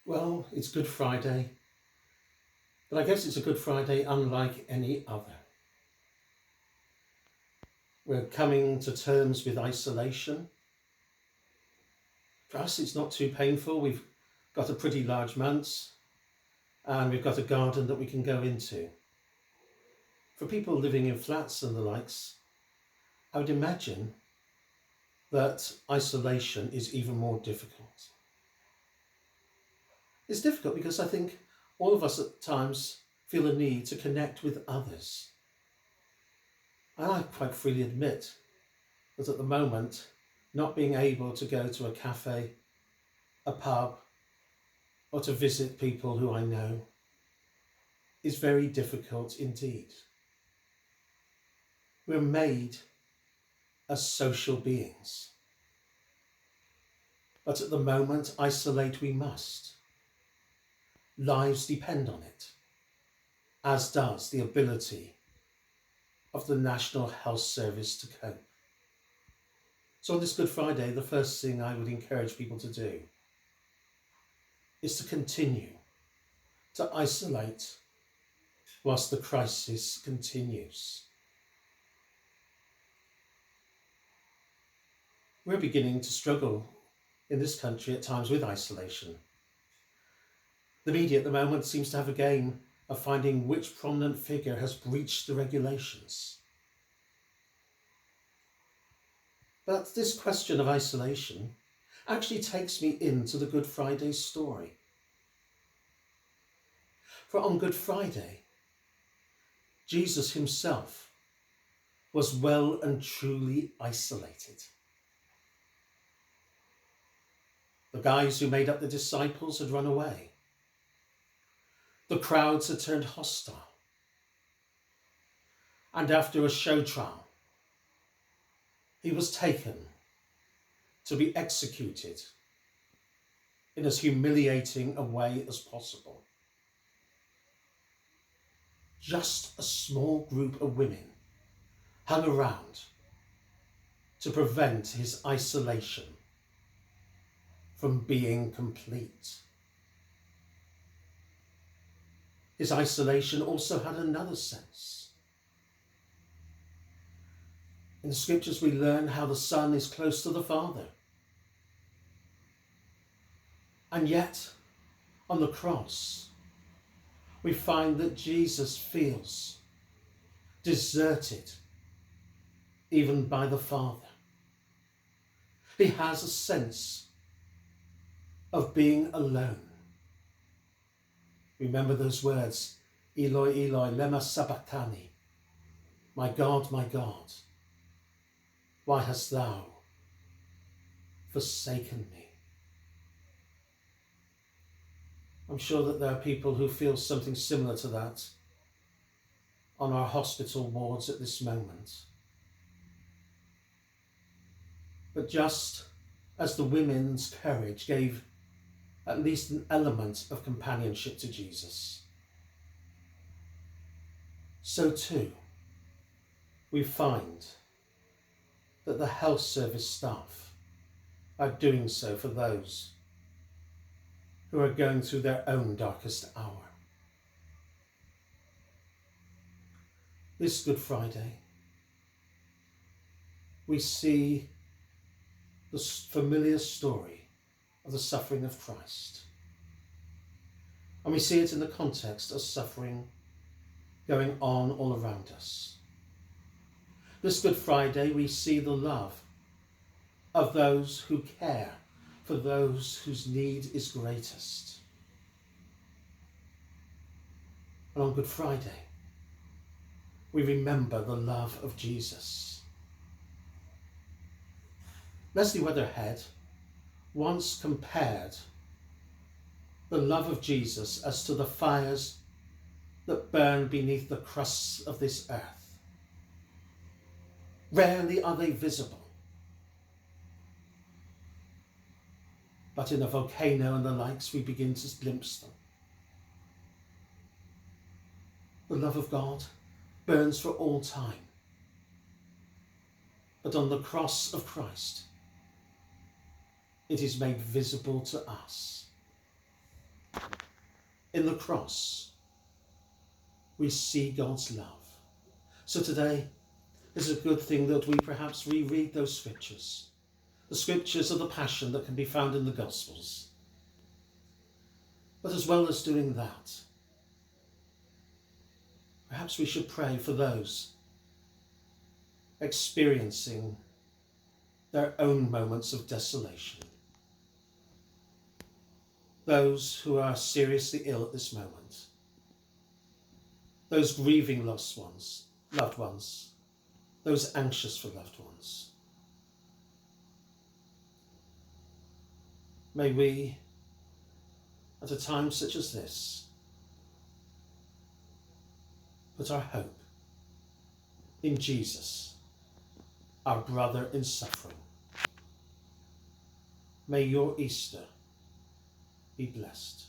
Well, it's Good Friday, but I guess it's a Good Friday unlike any other. We're coming to terms with isolation. For us, it's not too painful. We've got a pretty large manse and we've got a garden that we can go into. For people living in flats and the likes, I would imagine that isolation is even more difficult. It's difficult because I think all of us at times feel a need to connect with others. And I quite freely admit that at the moment, not being able to go to a cafe, a pub, or to visit people who I know is very difficult indeed. We're made as social beings. But at the moment, isolate we must. Lives depend on it, as does the ability of the National Health Service to cope. So on this Good Friday, the first thing I would encourage people to do is to continue to isolate whilst the crisis continues. We're beginning to struggle in this country at times with isolation. The media at the moment seems to have a game of finding which prominent figure has breached the regulations. But this question of isolation actually takes me into the Good Friday story. For on Good Friday, Jesus himself was well and truly isolated. The guys who made up the disciples had run away. The crowds had turned hostile. And after a show trial, he was taken to be executed in as humiliating a way as possible. Just a small group of women hung around to prevent his isolation from being complete. His isolation also had another sense. In the scriptures we learn how the Son is close to the Father. And yet, on the cross, we find that Jesus feels deserted even by the Father. He has a sense of being alone. Remember those words, Eloi, Eloi, lema sabachthani, my God, why hast thou forsaken me? I'm sure that there are people who feel something similar to that on our hospital wards at this moment. But just as the women's courage gave at least an element of companionship to Jesus, so too we find that the health service staff are doing so for those who are going through their own darkest hour. This Good Friday, we see the familiar story of the suffering of Christ. And we see it in the context of suffering going on all around us. This Good Friday, we see the love of those who care for those whose need is greatest. And on Good Friday, we remember the love of Jesus. Leslie Weatherhead once compared the love of Jesus as to the fires that burn beneath the crusts of this earth. Rarely are they visible, but in a volcano and the likes we begin to glimpse them. The love of God burns for all time, but on the cross of Christ, it is made visible to us. In the cross, we see God's love. So today is a good thing that we perhaps reread those scriptures, the scriptures of the Passion that can be found in the Gospels. But as well as doing that, perhaps we should pray for those experiencing their own moments of desolation. Those who are seriously ill at this moment. Those grieving loved ones. Those anxious for loved ones. May we, at a time such as this, put our hope in Jesus, our brother in suffering. May your Easter be blessed.